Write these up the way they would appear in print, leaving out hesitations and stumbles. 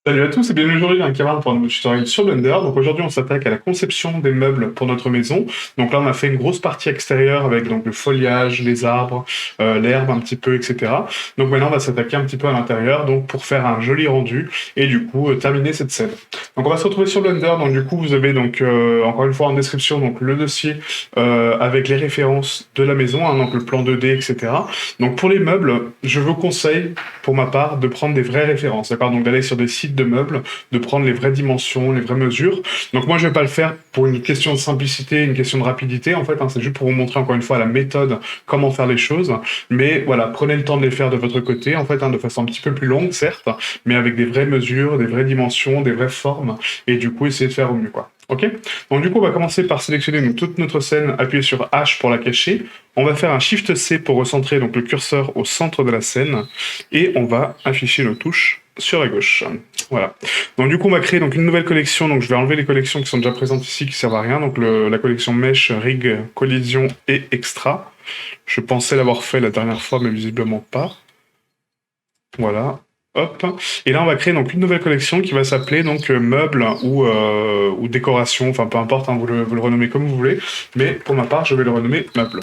Salut à tous et bienvenue aujourd'hui dans le Camarade pour un nouveau tutoriel sur Blender. Donc aujourd'hui on s'attaque à la conception des meubles pour notre maison. Donc là on a fait une grosse partie extérieure avec donc le foliage, les arbres, l'herbe un petit peu, etc. Donc maintenant on va s'attaquer un petit peu à l'intérieur donc pour faire un joli rendu et du coup terminer cette scène. Donc on va se retrouver sur Blender. Donc du coup vous avez donc encore une fois en description donc le dossier avec les références de la maison, hein, donc le plan 2D, etc. Donc pour les meubles, je vous conseille pour ma part de prendre des vraies références, d'accord? Donc d'aller sur des sites de meubles, de prendre les vraies dimensions, les vraies mesures. Donc moi je vais pas le faire pour une question de simplicité, une question de rapidité en fait, hein, c'est juste pour vous montrer encore une fois la méthode, comment faire les choses. Mais voilà, prenez le temps de les faire de votre côté en fait, hein, de façon un petit peu plus longue certes, mais avec des vraies mesures, des vraies dimensions, des vraies formes, et du coup essayez de faire au mieux quoi. Ok? Donc du coup on va commencer par sélectionner donc, toute notre scène, appuyer sur H pour la cacher. On va faire un Shift C pour recentrer donc, le curseur au centre de la scène, et on va afficher nos touches sur la gauche. Voilà. Donc du coup, on va créer donc une nouvelle collection. Donc je vais enlever les collections qui sont déjà présentes ici, qui servent à rien. Donc la collection Mesh, Rig, Collision et Extra. Je pensais l'avoir fait la dernière fois, mais visiblement pas. Voilà. Hop. Et là, on va créer donc une nouvelle collection qui va s'appeler donc meubles ou décoration. Enfin, peu importe, hein, vous le renommez comme vous voulez. Mais pour ma part, je vais le renommer meubles.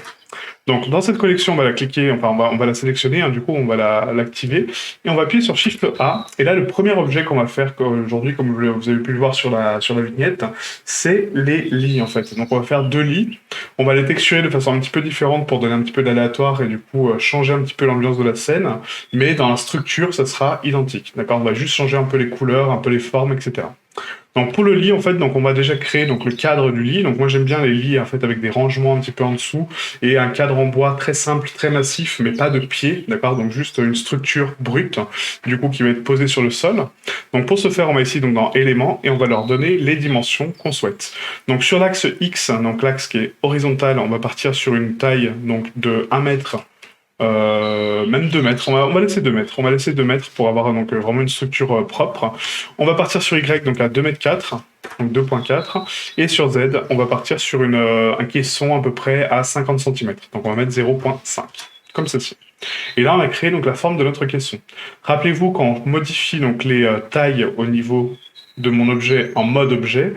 Donc dans cette collection, on va la cliquer, enfin on va la sélectionner, hein, du coup on va l'activer, et on va appuyer sur Shift A, et là le premier objet qu'on va faire aujourd'hui, comme vous avez pu le voir sur la vignette, c'est les lits en fait. Donc on va faire deux lits, on va les texturer de façon un petit peu différente pour donner un petit peu d'aléatoire et du coup changer un petit peu l'ambiance de la scène, mais dans la structure ça sera identique, d'accord? On va juste changer un peu les couleurs, un peu les formes, etc. Donc pour le lit, en fait, donc on va déjà créer donc le cadre du lit. Donc moi j'aime bien les lits en fait avec des rangements un petit peu en dessous et un cadre en bois très simple, très massif, mais pas de pied, d'accord? Donc juste une structure brute, du coup qui va être posée sur le sol. Donc pour ce faire, on va ici donc dans éléments et on va leur donner les dimensions qu'on souhaite. Donc sur l'axe X, donc l'axe qui est horizontal, on va partir sur une taille donc de 1 mètre même 2 mètres, on va laisser 2 mètres, on va laisser 2 mètres pour avoir donc vraiment une structure propre. On va partir sur Y donc à 2 mètres 4, donc 2,4, et sur Z, on va partir sur un caisson à peu près à 50 cm, donc on va mettre 0,5, comme ceci. Et là, on a créé donc la forme de notre caisson. Rappelez-vous, quand on modifie donc les tailles au niveau de mon objet en mode objet,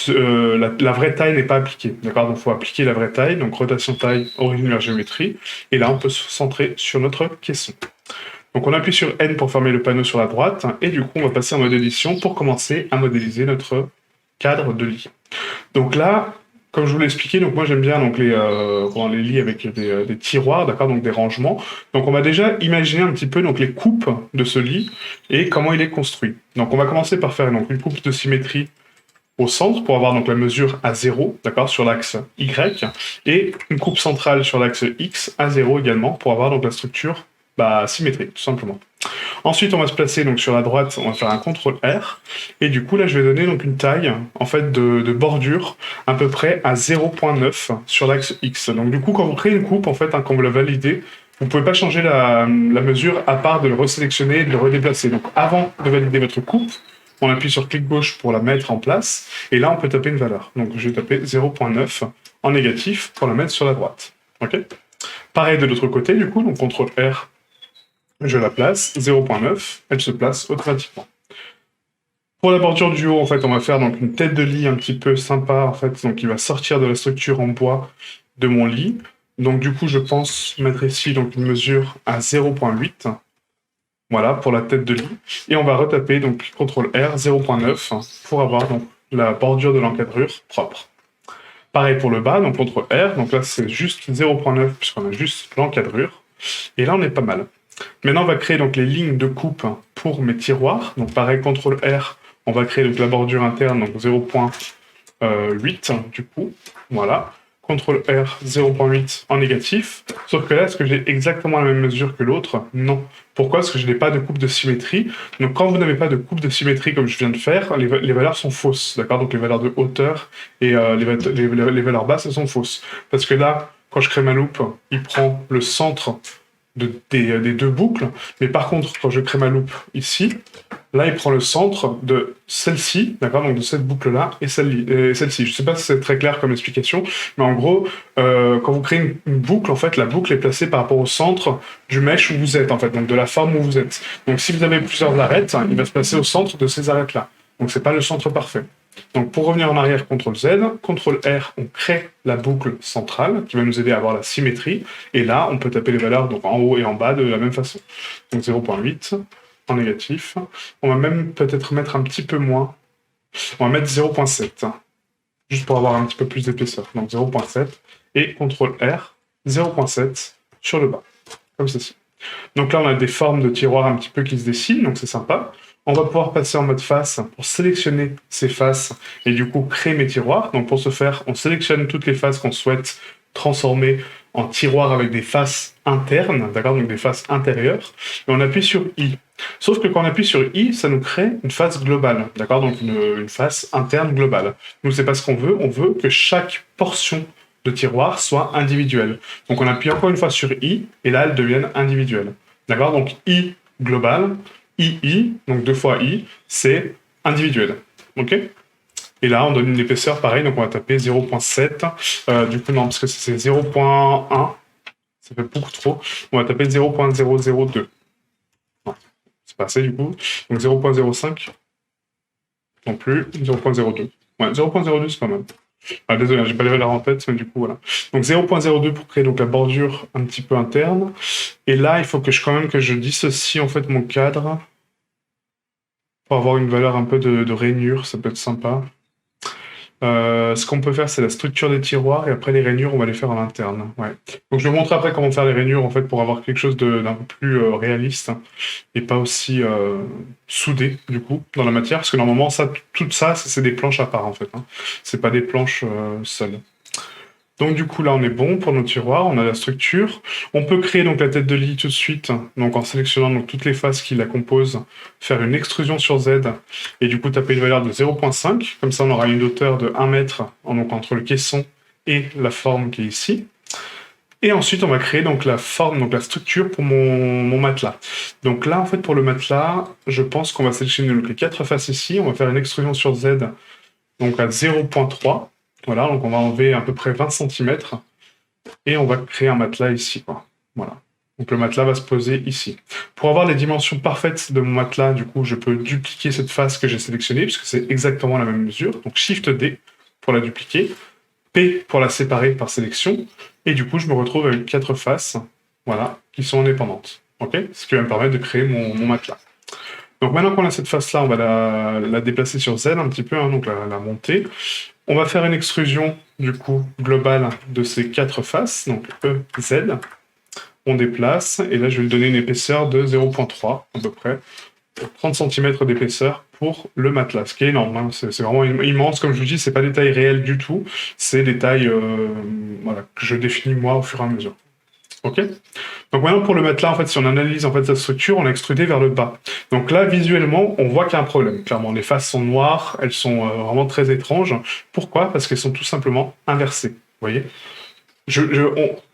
la vraie taille n'est pas appliquée. D'accord? Donc il faut appliquer la vraie taille, donc rotation taille, origine vers géométrie, et là on peut se centrer sur notre caisson. Donc on appuie sur N pour fermer le panneau sur la droite, et du coup on va passer en mode édition pour commencer à modéliser notre cadre de lit. Donc là, comme je vous l'ai expliqué, donc moi j'aime bien donc les lits avec des tiroirs, d'accord, donc des rangements. Donc on va déjà imaginer un petit peu donc les coupes de ce lit et comment il est construit. Donc on va commencer par faire donc une coupe de symétrie au centre pour avoir donc la mesure à 0, d'accord, sur l'axe Y, et une coupe centrale sur l'axe X à 0 également pour avoir donc la structure symétrique, tout simplement. Ensuite, on va se placer donc sur la droite, on va faire un CTRL R, et du coup là je vais donner donc une taille en fait de bordure à peu près à 0,9 sur l'axe X. Donc du coup quand vous créez une coupe, en fait, hein, quand vous la validez, vous ne pouvez pas changer la mesure à part de le resélectionner et de le redéplacer. Donc avant de valider votre coupe, on appuie sur clic gauche pour la mettre en place, et là on peut taper une valeur. Donc je vais taper 0,9 en négatif pour la mettre sur la droite. Ok? Pareil de l'autre côté, du coup, donc CTRL R, je la place, 0,9, elle se place automatiquement. Pour la bordure du haut, en fait, on va faire donc une tête de lit un petit peu sympa, en fait, donc qui va sortir de la structure en bois de mon lit. Donc du coup, je pense mettre ici donc une mesure à 0,8. Voilà, pour la tête de lit. Et on va retaper donc CTRL R 0,9 pour avoir donc la bordure de l'encadrure propre. Pareil pour le bas, donc CTRL R, donc là c'est juste 0,9 puisqu'on a juste l'encadrure. Et là on est pas mal. Maintenant on va créer donc les lignes de coupe pour mes tiroirs. Donc pareil, CTRL R, on va créer donc la bordure interne, donc 0,8 du coup. Voilà. CTRL R 0,8 en négatif. Sauf que là, est-ce que j'ai exactement la même mesure que l'autre? Non. Pourquoi? Parce que je n'ai pas de coupe de symétrie. Donc quand vous n'avez pas de coupe de symétrie comme je viens de faire, les valeurs sont fausses. D'accord? Donc les valeurs de hauteur et les valeurs basses, elles sont fausses. Parce que là, quand je crée ma loupe, il prend le centre des deux boucles. Mais par contre, quand je crée ma loupe ici, Là, il prend le centre de celle-ci, d'accord, donc de cette boucle-là et celle-ci. Je ne sais pas si c'est très clair comme explication, mais en gros, quand vous créez une boucle, en fait, la boucle est placée par rapport au centre du mesh où vous êtes, en fait, donc de la forme où vous êtes. Donc si vous avez plusieurs arêtes, il va se placer au centre de ces arêtes-là. Donc c'est pas le centre parfait. Donc pour revenir en arrière, CTRL-Z, CTRL-R, on crée la boucle centrale qui va nous aider à avoir la symétrie. Et là, on peut taper les valeurs donc en haut et en bas de la même façon. Donc 0.8 en négatif. On va même peut-être mettre un petit peu moins. On va mettre 0.7, juste pour avoir un petit peu plus d'épaisseur. Donc 0.7 et CTRL-R, 0.7 sur le bas, comme ceci. Donc là, on a des formes de tiroirs un petit peu qui se dessinent, donc c'est sympa. On va pouvoir passer en mode face pour sélectionner ces faces et du coup créer mes tiroirs. Donc pour ce faire, on sélectionne toutes les faces qu'on souhaite transformer en tiroirs avec des faces internes, d'accord, donc des faces intérieures, et on appuie sur I. Sauf que quand on appuie sur I, ça nous crée une face globale, d'accord, donc une face interne globale. Nous, c'est pas ce qu'on veut que chaque portion de tiroir soit individuelle. Donc on appuie encore une fois sur I, et là, elles deviennent individuelles. D'accord, donc I global, II, donc 2 fois I, c'est individuel. Ok. Et là, on donne une épaisseur pareil, donc on va taper 0.7. Du coup, non, parce que c'est 0.1, ça fait beaucoup trop. On va taper 0.002. Non, c'est pas assez du coup. Donc 0.05, non plus, 0.02. Ouais, 0.02, c'est pas mal. Ah, désolé, j'ai pas les valeurs en tête, mais du coup, voilà. Donc 0.02 pour créer donc la bordure un petit peu interne. Et là, il faut que quand même que je dissocie en fait mon cadre pour avoir une valeur un peu de rainure, ça peut être sympa. Ce qu'on peut faire, c'est la structure des tiroirs, et après les rainures, on va les faire en interne. Ouais. Donc je vais vous montrer après comment faire les rainures, en fait, pour avoir quelque chose d'un peu plus réaliste, et pas aussi soudé, du coup, dans la matière, parce que normalement, tout ça, c'est des planches à part, en fait. C'est pas des planches seules. Donc du coup là on est bon pour nos tiroirs, on a la structure. On peut créer donc la tête de lit tout de suite, donc en sélectionnant donc toutes les faces qui la composent, faire une extrusion sur Z, et du coup taper une valeur de 0.5, comme ça on aura une hauteur de 1 mètre donc, entre le caisson et la forme qui est ici. Et ensuite on va créer donc la forme, donc la structure pour mon matelas. Donc là en fait pour le matelas, je pense qu'on va sélectionner donc les 4 faces ici, on va faire une extrusion sur Z donc à 0.3. Voilà, donc on va enlever à peu près 20 cm et on va créer un matelas ici, quoi. Voilà. Donc le matelas va se poser ici. Pour avoir les dimensions parfaites de mon matelas, du coup, je peux dupliquer cette face que j'ai sélectionnée, puisque c'est exactement la même mesure. Donc Shift D pour la dupliquer, P pour la séparer par sélection, et du coup, je me retrouve avec 4 faces, voilà, qui sont indépendantes. Ok, ce qui va me permettre de créer mon matelas. Donc maintenant qu'on a cette face-là, on va la déplacer sur Z un petit peu, donc la monter. On va faire une extrusion, du coup, globale de ces 4 faces, donc E, Z. On déplace, et là, je vais lui donner une épaisseur de 0.3, à peu près. 30 cm d'épaisseur pour le matelas, ce qui est énorme. C'est vraiment immense, comme je vous dis, c'est pas des tailles réelles du tout, c'est des tailles voilà, que je définis moi au fur et à mesure. Ok. Donc maintenant pour le matelas, en fait, si on analyse en fait sa structure, on l'a extrudé vers le bas. Donc là, visuellement, on voit qu'il y a un problème. Clairement, les faces sont noires, elles sont vraiment très étranges. Pourquoi? Parce qu'elles sont tout simplement inversées. Vous voyez?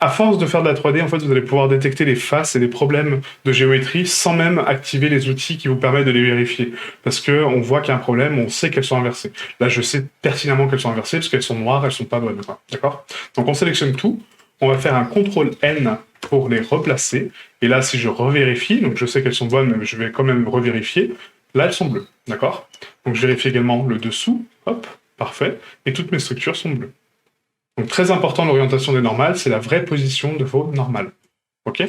À force de faire de la 3D, en fait, vous allez pouvoir détecter les faces et les problèmes de géométrie sans même activer les outils qui vous permettent de les vérifier. Parce que on voit qu'il y a un problème, on sait qu'elles sont inversées. Là, je sais pertinemment qu'elles sont inversées parce qu'elles sont noires, elles sont pas bonnes. D'accord? Donc on sélectionne tout. On va faire un CTRL-N pour les replacer. Et là, si je revérifie, donc je sais qu'elles sont bonnes, mais je vais quand même revérifier, là, elles sont bleues. D'accord? Donc je vérifie également le dessous. Hop, parfait. Et toutes mes structures sont bleues. Donc très important, l'orientation des normales, c'est la vraie position de vos normales. Ok?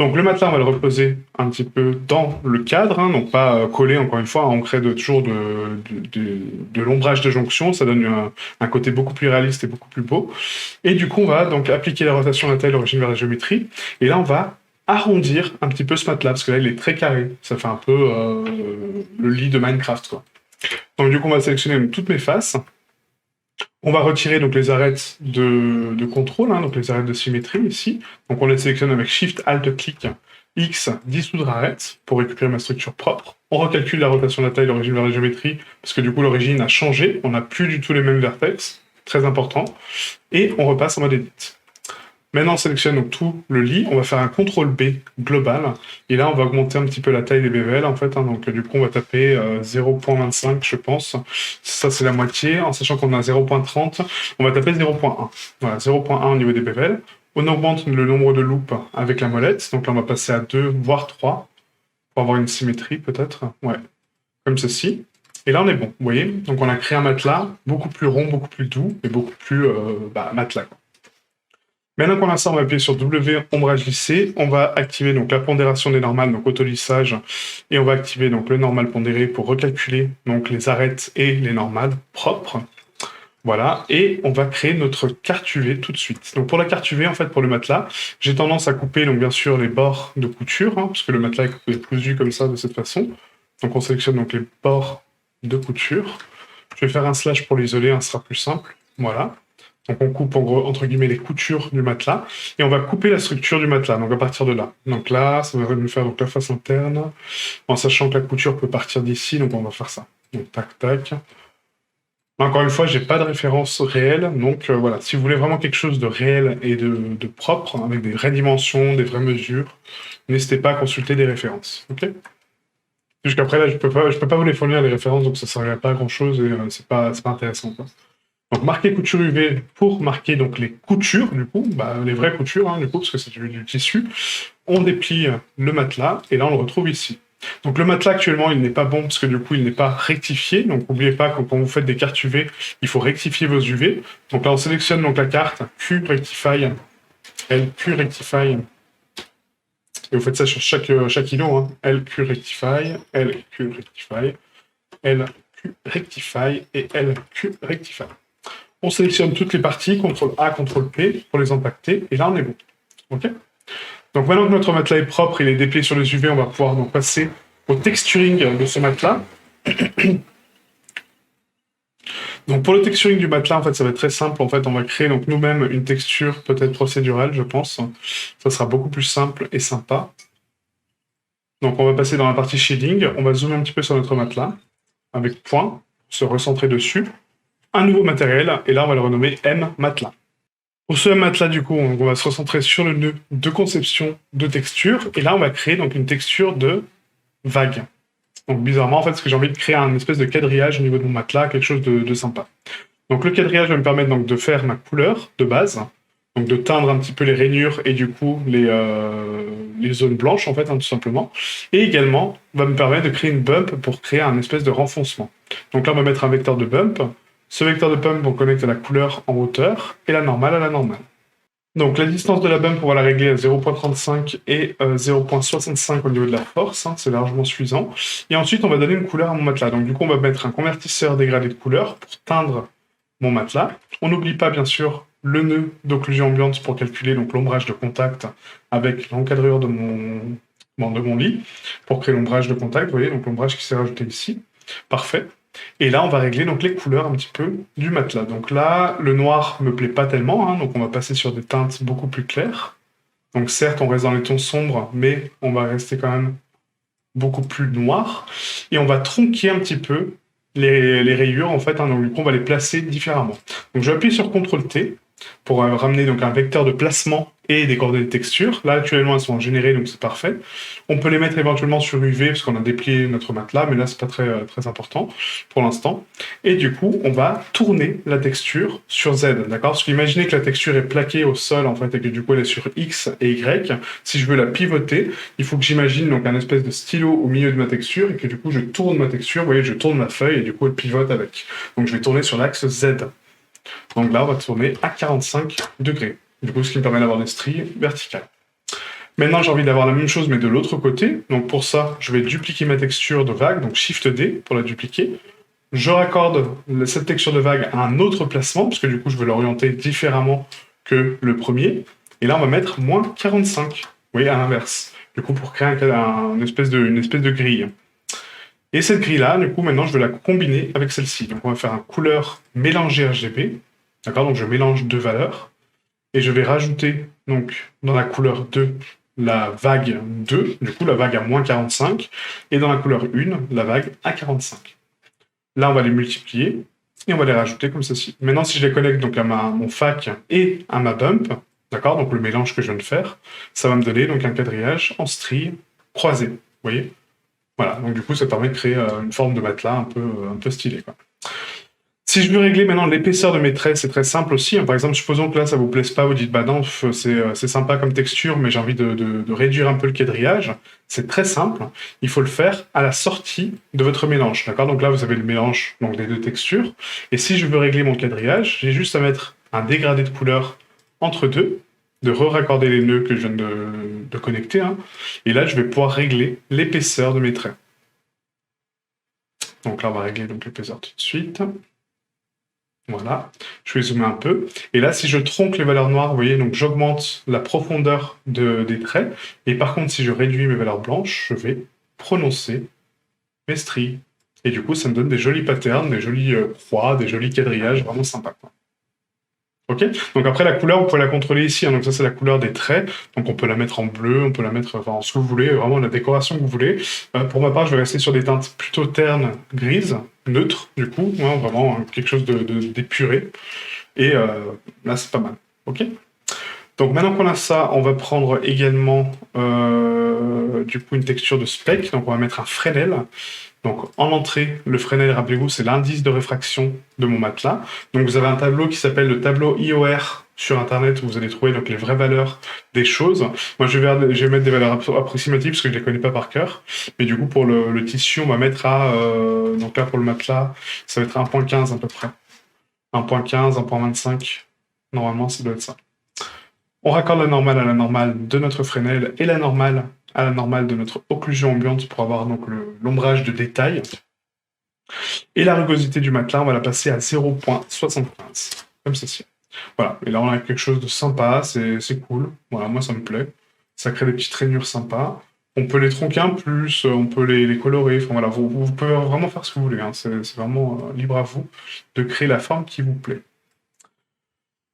Donc le matelas, on va le reposer un petit peu dans le cadre, donc pas collé, encore une fois, on crée toujours de l'ombrage de jonction, ça donne un côté beaucoup plus réaliste et beaucoup plus beau. Et du coup, on va donc appliquer la rotation de la taille, l'origine vers la géométrie, et là, on va arrondir un petit peu ce matelas, parce que là, il est très carré, ça fait un peu le lit de Minecraft, quoi. Donc du coup, on va sélectionner toutes mes faces. On va retirer donc les arêtes de contrôle, donc les arêtes de symétrie ici. Donc on les sélectionne avec Shift Alt Clic X, dissoudre arête pour récupérer ma structure propre. On recalcule la rotation de la taille, l'origine vers la géométrie, parce que du coup l'origine a changé, on n'a plus du tout les mêmes vertex, très important. Et on repasse en mode Edit. Maintenant, on sélectionne donc tout le lit, on va faire un CTRL-B global, et là, on va augmenter un petit peu la taille des bévels, en fait, hein, donc du coup, on va taper 0.25, je pense. Ça, c'est la moitié, en sachant qu'on a 0.30, on va taper 0.1. Voilà, 0.1 au niveau des bévels. On augmente le nombre de loupes avec la molette, donc là, on va passer à 2, voire 3, pour avoir une symétrie, peut-être. Ouais, comme ceci. Et là, on est bon, vous voyez. Donc, on a créé un matelas beaucoup plus rond, beaucoup plus doux, et beaucoup plus matelas, quoi. Maintenant qu'on a ça, on va appuyer sur W, ombrage lissé. On va activer donc la pondération des normales, donc auto-lissage. Et on va activer donc le normal pondéré pour recalculer donc les arêtes et les normales propres. Voilà, et on va créer notre carte UV tout de suite. Donc pour la carte UV, en fait, pour le matelas, j'ai tendance à couper donc bien sûr les bords de couture, hein, parce que le matelas est cousu comme ça, de cette façon. Donc on sélectionne donc les bords de couture. Je vais faire un slash pour l'isoler, ce sera plus simple. Voilà. Donc on coupe en gros, entre guillemets, les coutures du matelas, et on va couper la structure du matelas, donc à partir de là. Donc là, ça va nous faire donc la face interne, en sachant que la couture peut partir d'ici, donc on va faire ça. Donc tac, tac. Encore une fois, j'ai pas de référence réelle, donc voilà, si vous voulez vraiment quelque chose de réel et de propre, avec des vraies dimensions, des vraies mesures, n'hésitez pas à consulter des références, ok? Jusqu'après là, je peux pas vous les fournir les références, donc ça ne servirait pas à grand chose et c'est pas intéressant, quoi. Donc marquer couture UV pour marquer donc les coutures, du coup, les vraies coutures, hein, du coup, parce que c'est du tissu. On déplie le matelas, et là on le retrouve ici. Donc le matelas actuellement, il n'est pas bon, parce que du coup, il n'est pas rectifié. Donc n'oubliez pas que quand vous faites des cartes UV, il faut rectifier vos UV. Donc là, on sélectionne donc la carte Q Rectify, LQ Rectify. Et vous faites ça sur chaque îlot, hein. LQ Rectify, LQ Rectify, LQ Rectify et LQ Rectify. On sélectionne toutes les parties, CTRL A, CTRL P pour les impacter, et là on est bon. Ok. Donc maintenant que notre matelas est propre, il est déplié sur les UV, on va pouvoir donc passer au texturing de ce matelas. Donc pour le texturing du matelas, en fait, ça va être très simple. En fait, on va créer donc nous-mêmes une texture peut-être procédurale, je pense. Ça sera beaucoup plus simple et sympa. Donc on va passer dans la partie shading, on va zoomer un petit peu sur notre matelas, avec point, se recentrer dessus. Un nouveau matériel, et là on va le renommer M matelas. Pour ce M matelas, du coup, on va se recentrer sur le nœud de conception de texture, et là on va créer donc une texture de vague. Donc bizarrement, en fait, parce que j'ai envie de créer un espèce de quadrillage au niveau de mon matelas, quelque chose de sympa. Donc le quadrillage va me permettre donc de faire ma couleur de base, donc de teindre un petit peu les rainures et du coup les zones blanches, en fait, hein, tout simplement. Et également, va me permettre de créer une bump pour créer un espèce de renfoncement. Donc là, on va mettre un vecteur de bump. Ce vecteur de bump, on connecte à la couleur en hauteur et la normale à la normale. Donc la distance de la bump, on va la régler à 0.35 et 0.65 au niveau de la force, hein, c'est largement suffisant. Et ensuite, on va donner une couleur à mon matelas. Donc du coup, on va mettre un convertisseur dégradé de couleur pour teindre mon matelas. On n'oublie pas, bien sûr, le nœud d'occlusion ambiante pour calculer donc l'ombrage de contact avec l'encadreur de mon lit, pour créer l'ombrage de contact, vous voyez, donc l'ombrage qui s'est rajouté ici. Parfait. Et là, on va régler donc les couleurs un petit peu du matelas. Donc là, le noir me plaît pas tellement, hein, donc on va passer sur des teintes beaucoup plus claires. Donc certes, on reste dans les tons sombres, mais on va rester quand même beaucoup plus noir. Et on va tronquer un petit peu les rayures, en fait, hein, donc du coup, on va les placer différemment. Donc je vais appuyer sur CTRL-T pour ramener donc un vecteur de placement et des coordonnées de texture. Là, actuellement, elles sont générées, donc c'est parfait. On peut les mettre éventuellement sur UV, parce qu'on a déplié notre matelas, mais là, c'est pas très, très important pour l'instant. Et du coup, on va tourner la texture sur Z, d'accord? Parce qu'imaginez que la texture est plaquée au sol, en fait, et que du coup, elle est sur X et Y. Si je veux la pivoter, il faut que j'imagine donc un espèce de stylo au milieu de ma texture, et que du coup, je tourne ma texture, vous voyez, je tourne ma feuille, et du coup, elle pivote avec. Donc, je vais tourner sur l'axe Z. Donc là, on va tourner à 45 degrés. Du coup, ce qui me permet d'avoir des stries verticales. Maintenant, j'ai envie d'avoir la même chose, mais de l'autre côté. Donc pour ça, je vais dupliquer ma texture de vague, donc Shift-D pour la dupliquer. Je raccorde cette texture de vague à un autre placement, parce que du coup, je vais l'orienter différemment que le premier. Et là, on va mettre moins 45. Vous voyez, à l'inverse. Du coup, pour créer une espèce de grille. Et cette grille-là, du coup, maintenant, je vais la combiner avec celle-ci. Donc on va faire un couleur mélangée RGB. D'accord, donc je mélange deux valeurs. Et je vais rajouter, donc, dans la couleur 2, la vague 2, du coup, la vague à moins 45, et dans la couleur 1, la vague à 45. Là, on va les multiplier, et on va les rajouter comme ceci. Maintenant, si je les connecte donc à mon fac et à ma bump, D'accord? Donc le mélange que je viens de faire, ça va me donner donc un quadrillage en stries croisées. Vous voyez? Voilà, donc du coup, ça permet de créer une forme de matelas un peu stylé, quoi. Si je veux régler maintenant l'épaisseur de mes traits, c'est très simple aussi, hein. Par exemple, supposons que là, ça vous plaise pas, vous dites: «Bah non, c'est sympa comme texture, mais j'ai envie de réduire un peu le quadrillage». C'est très simple, il faut le faire à la sortie de votre mélange, d'accord? Donc là, vous avez le mélange donc des 2 textures et si je veux régler mon quadrillage, j'ai juste à mettre un dégradé de couleur entre 2, de re-raccorder les nœuds que je viens de connecter, hein, et là, je vais pouvoir régler l'épaisseur de mes traits. Donc là, on va régler donc l'épaisseur tout de suite. Voilà, je vais zoomer un peu. Et là, si je tronque les valeurs noires, vous voyez, donc j'augmente la profondeur des traits. Et par contre, si je réduis mes valeurs blanches, je vais prononcer mes stries. Et du coup, ça me donne des jolis patterns, des jolis croix, des jolis quadrillages, vraiment sympa, quoi. Ok. Donc après, la couleur, vous pouvez la contrôler ici, hein. Donc ça, c'est la couleur des traits. Donc on peut la mettre en bleu, on peut la mettre en ce que vous voulez, vraiment la décoration que vous voulez. Pour ma part, je vais rester sur des teintes plutôt ternes, grises, neutres, du coup, hein, vraiment quelque chose d'épuré. Et là, c'est pas mal. Ok. Donc maintenant qu'on a ça, on va prendre également du coup une texture de speck. Donc on va mettre un Fresnel. Donc en entrée, le Fresnel, rappelez-vous, c'est l'indice de réfraction de mon matelas. Donc vous avez un tableau qui s'appelle le tableau IOR sur Internet où vous allez trouver donc les vraies valeurs des choses. Moi je vais mettre des valeurs approximatives parce que je ne les connais pas par cœur. Mais du coup pour le tissu, on va mettre à... donc là pour le matelas, ça va être 1.15 à peu près. 1.15, 1.25. Normalement ça doit être ça. On raccorde la normale à la normale de notre Fresnel et la normale à la normale de notre occlusion ambiante pour avoir donc l'ombrage de détail. Et la rugosité du matelas, on va la passer à 0.75, comme ceci. Voilà, et là on a quelque chose de sympa, c'est cool. Voilà, moi ça me plaît. Ça crée des petites rainures sympas. On peut les tronquer un plus, on peut les colorer. Enfin voilà, vous pouvez vraiment faire ce que vous voulez, hein. C'est vraiment libre à vous de créer la forme qui vous plaît.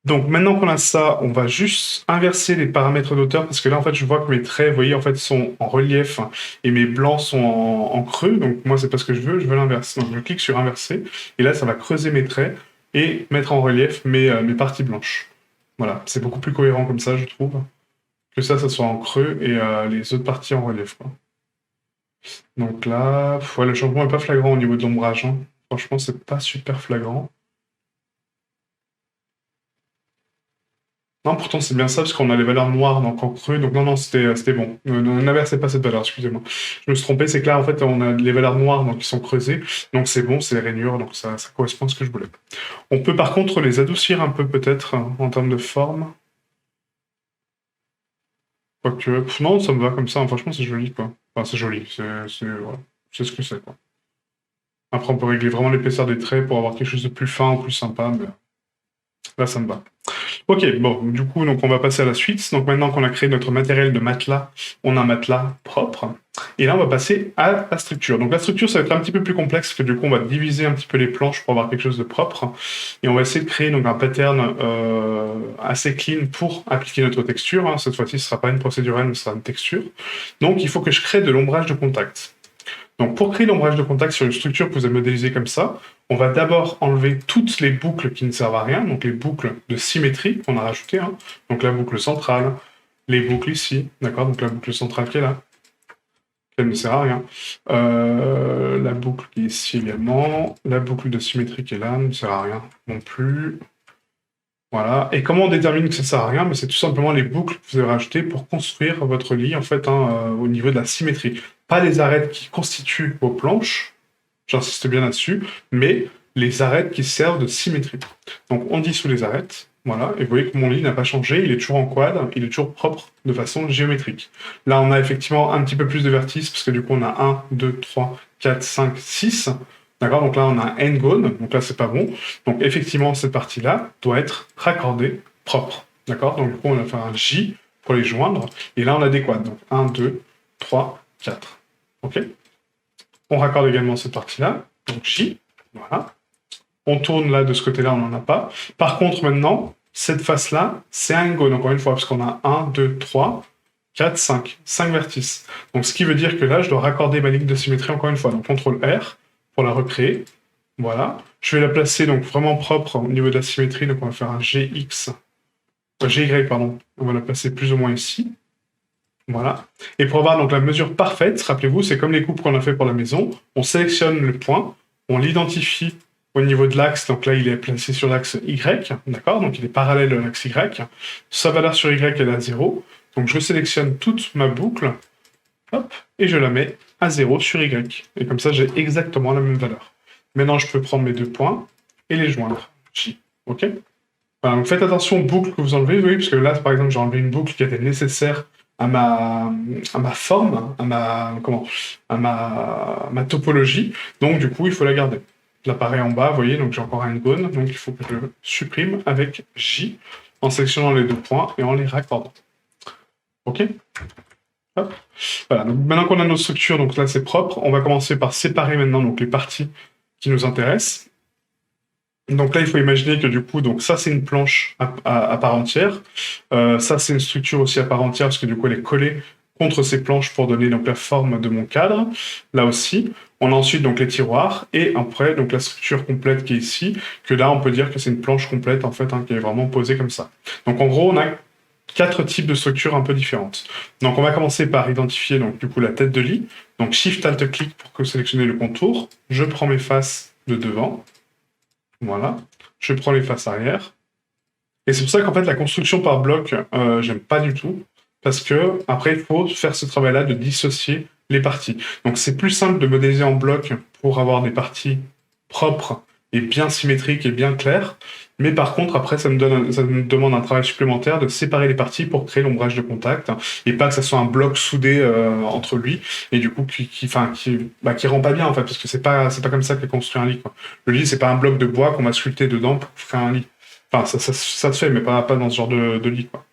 Donc maintenant qu'on a ça, on va juste inverser les paramètres d'auteur parce que là en fait je vois que mes traits, vous voyez, en fait sont en relief et mes blancs sont en creux. Donc moi c'est pas ce que je veux l'inverse. Donc je clique sur inverser et là ça va creuser mes traits et mettre en relief mes parties blanches. Voilà, c'est beaucoup plus cohérent comme ça je trouve que ça soit en creux et les autres parties en relief, quoi. Donc là, ouais, le changement est pas flagrant au niveau de l'ombrage, hein. Franchement c'est pas super flagrant. Non, pourtant c'est bien ça, parce qu'on a les valeurs noires donc en creux, donc non, c'était bon. N'inversez pas cette valeur, excusez-moi. Je me suis trompé, c'est que là, en fait, on a les valeurs noires donc qui sont creusées, donc c'est bon, c'est les rainures, donc ça correspond à ce que je voulais. On peut par contre les adoucir un peu, peut-être, en termes de forme. Quoique, non, ça me va comme ça, hein. Franchement, c'est joli, quoi. Enfin, c'est joli, ouais, c'est ce que c'est, quoi. Après, on peut régler vraiment l'épaisseur des traits pour avoir quelque chose de plus fin ou plus sympa, mais là, ça me va. Ok, bon, du coup, donc on va passer à la suite. Donc maintenant qu'on a créé notre matériel de matelas, on a un matelas propre. Et là, on va passer à la structure. Donc la structure, ça va être un petit peu plus complexe, parce que du coup, on va diviser un petit peu les planches pour avoir quelque chose de propre. Et on va essayer de créer donc un pattern assez clean pour appliquer notre texture, hein. Cette fois-ci, ce ne sera pas une procédurale, mais ce sera une texture. Donc il faut que je crée de l'ombrage de contact. Donc pour créer l'ombrage de contact sur une structure que vous avez modélisée comme ça, on va d'abord enlever toutes les boucles qui ne servent à rien, donc les boucles de symétrie qu'on a rajoutées, hein. Donc la boucle centrale, les boucles ici, d'accord, donc la boucle centrale qui est là, elle ne sert à rien. La boucle qui est ici également, la boucle de symétrie qui est là ne sert à rien non plus. Voilà. Et comment on détermine que ça sert à rien? C'est tout simplement les boucles que vous avez rajoutées pour construire votre lit, en fait, hein, au niveau de la symétrie. Pas les arêtes qui constituent vos planches, j'insiste bien là-dessus, mais les arêtes qui servent de symétrie. Donc on dissout les arêtes, voilà, et vous voyez que mon lit n'a pas changé, il est toujours en quad, il est toujours propre de façon géométrique. Là on a effectivement un petit peu plus de vertices, parce que du coup on a 1, 2, 3, 4, 5, 6, d'accord, donc là on a un n-gone, donc là c'est pas bon. Donc effectivement cette partie-là doit être raccordée propre, d'accord, donc du coup on va faire un J pour les joindre, et là on a des quads, donc 1, 2, 3, 4, ok. On raccorde également cette partie-là, donc J, voilà. On tourne là, de ce côté-là, on n'en a pas. Par contre, maintenant, cette face-là, c'est un n-gone, encore une fois, parce qu'on a 1, 2, 3, 4, 5. 5 vertices. Donc, ce qui veut dire que là, je dois raccorder ma ligne de symétrie encore une fois. Donc, CTRL R pour la recréer. Voilà. Je vais la placer donc vraiment propre au niveau de la symétrie. Donc, on va faire un GX GY, pardon. On va la placer plus ou moins ici. Voilà. Et pour avoir donc la mesure parfaite, rappelez-vous, c'est comme les coupes qu'on a fait pour la maison. On sélectionne le point, on l'identifie au niveau de l'axe. Donc là, il est placé sur l'axe Y, d'accord? Donc il est parallèle à l'axe Y. Sa valeur sur Y, elle est à 0. Donc je sélectionne toute ma boucle, hop, et je la mets à 0 sur Y. Et comme ça, j'ai exactement la même valeur. Maintenant, je peux prendre mes deux points et les joindre. J. OK? Voilà, donc faites attention aux boucles que vous enlevez, oui, parce que là, par exemple, j'ai enlevé une boucle qui était nécessaire à ma forme, à ma topologie. Donc, du coup, il faut la garder. L'appareil en bas, vous voyez, donc j'ai encore un gone, donc il faut que je supprime avec J en sélectionnant les deux points et en les raccordant. OK? Hop. Voilà, donc maintenant qu'on a nos structures, donc là c'est propre, on va commencer par séparer maintenant donc, les parties qui nous intéressent. Donc là, il faut imaginer que du coup, donc ça c'est une planche à part entière. Ça c'est une structure aussi à part entière parce que du coup elle est collée contre ces planches pour donner donc la forme de mon cadre. Là aussi, on a ensuite donc les tiroirs et après donc la structure complète qui est ici. Que là on peut dire que c'est une planche complète en fait hein, qui est vraiment posée comme ça. Donc en gros, on a 4 types de structures un peu différentes. Donc on va commencer par identifier donc du coup la tête de lit. Donc Shift Alt Clic pour sélectionner le contour. Je prends mes faces de devant. Voilà, je prends les faces arrière. Et c'est pour ça qu'en fait, la construction par bloc, j'aime pas du tout. Parce que, après, il faut faire ce travail-là de dissocier les parties. Donc, c'est plus simple de modéliser en bloc pour avoir des parties propres et bien symétriques et bien claires. Mais par contre, après, ça me demande un travail supplémentaire de séparer les parties pour créer l'ombrage de contact et pas que ça soit un bloc soudé entre lui et du coup qui rend pas bien en fait parce que c'est pas comme ça qu'est construit un lit. Quoi. Le lit, c'est pas un bloc de bois qu'on va sculpter dedans pour faire un lit. Enfin, ça se fait, mais pas dans ce genre de lit. Quoi.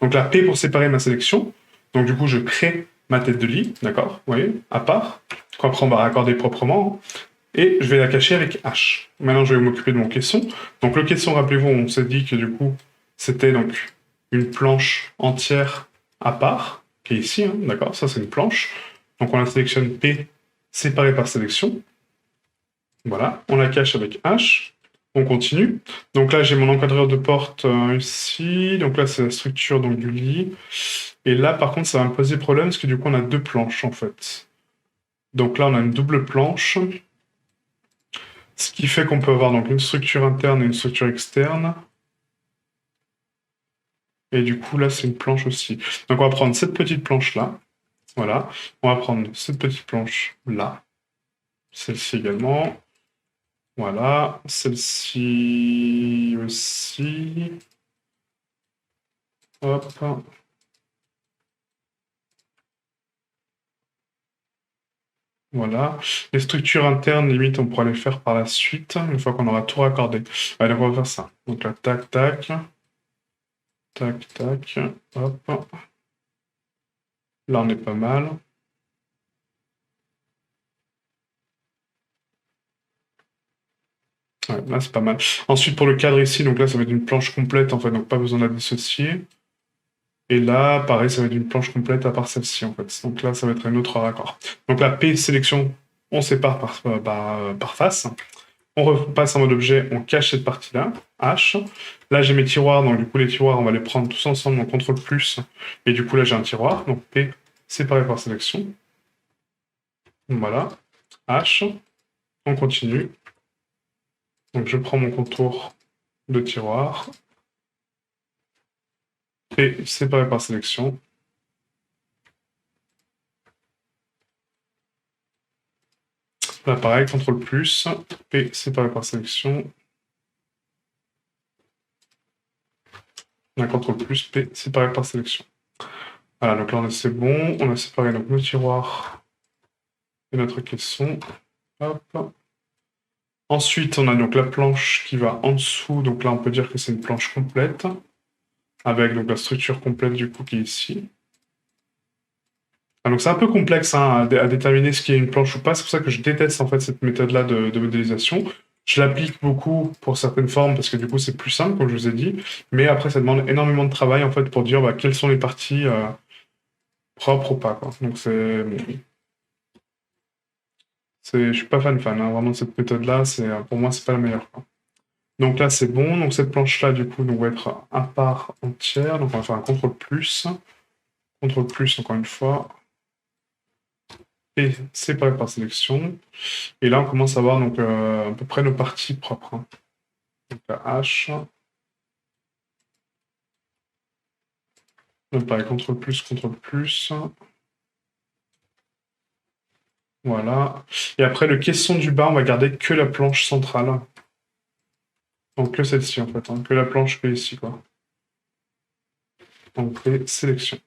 Donc la P pour séparer ma sélection. Donc du coup, je crée ma tête de lit, d'accord, vous voyez, à part. Après, on va raccorder proprement. Et je vais la cacher avec H. Maintenant, je vais m'occuper de mon caisson. Donc le caisson, rappelez-vous, on s'est dit que du coup, c'était donc une planche entière à part, qui est ici, hein, d'accord, ça c'est une planche. Donc on la sélectionne P séparée par sélection. Voilà, on la cache avec H. On continue. Donc là, j'ai mon encadreur de porte ici. Donc là, c'est la structure donc, du lit. Et là, par contre, ça va me poser problème parce que du coup, on a deux planches en fait. Donc là, on a une double planche. Ce qui fait qu'on peut avoir donc une structure interne et une structure externe. Et du coup, là, c'est une planche aussi. Donc on va prendre cette petite planche-là. Voilà. On va prendre cette petite planche-là. Celle-ci également. Voilà. Celle-ci aussi. Hop. Voilà. Les structures internes, limite, on pourra les faire par la suite, une fois qu'on aura tout raccordé. Allez, on va faire ça. Donc là, tac, tac. Tac, tac. Hop. Là, on est pas mal. Ouais, là, c'est pas mal. Ensuite, pour le cadre ici, donc là, ça va être une planche complète, en fait, donc pas besoin de la dissocier. Et là, pareil, ça va être une planche complète à part celle-ci, en fait. Donc là, ça va être un autre raccord. Donc la P sélection, on sépare par face. On repasse en mode objet, on cache cette partie-là, H. Là, j'ai mes tiroirs, donc du coup, les tiroirs, on va les prendre tous ensemble en CTRL+. Et du coup, là, j'ai un tiroir, donc P séparé par sélection. Voilà, H. On continue. Donc je prends mon contour de tiroir. P séparé par sélection. Là, pareil, CTRL+, P séparé par sélection. On a CTRL+, P séparé par sélection. Voilà, donc là, c'est bon. On a séparé donc, nos tiroirs et notre caisson. Hop. Ensuite, on a donc la planche qui va en dessous. Donc là, on peut dire que c'est une planche complète. Avec donc la structure complète du coup qui est ici. Donc c'est un peu complexe hein, à déterminer ce qui est une planche ou pas. C'est pour ça que je déteste en fait cette méthode-là de modélisation. Je l'applique beaucoup pour certaines formes parce que du coup c'est plus simple comme je vous ai dit. Mais après ça demande énormément de travail en fait pour dire quelles sont les parties propres ou pas. Quoi. Donc je suis pas fan hein, vraiment de cette méthode-là. Pour moi c'est pas la meilleure. Quoi. Donc là, c'est bon. Donc cette planche-là, du coup, donc, va être à part entière. Donc on va faire un CTRL plus. CTRL plus, encore une fois. Et séparé par sélection. Et là, on commence à voir donc, à peu près nos parties propres. Hein. Donc la hache. Donc pareil, CTRL plus, CTRL plus. Voilà. Et après, le caisson du bas, on va garder que la planche centrale. Donc que celle-ci, en fait. Hein. Que la planche que ici, quoi. Donc les sélections.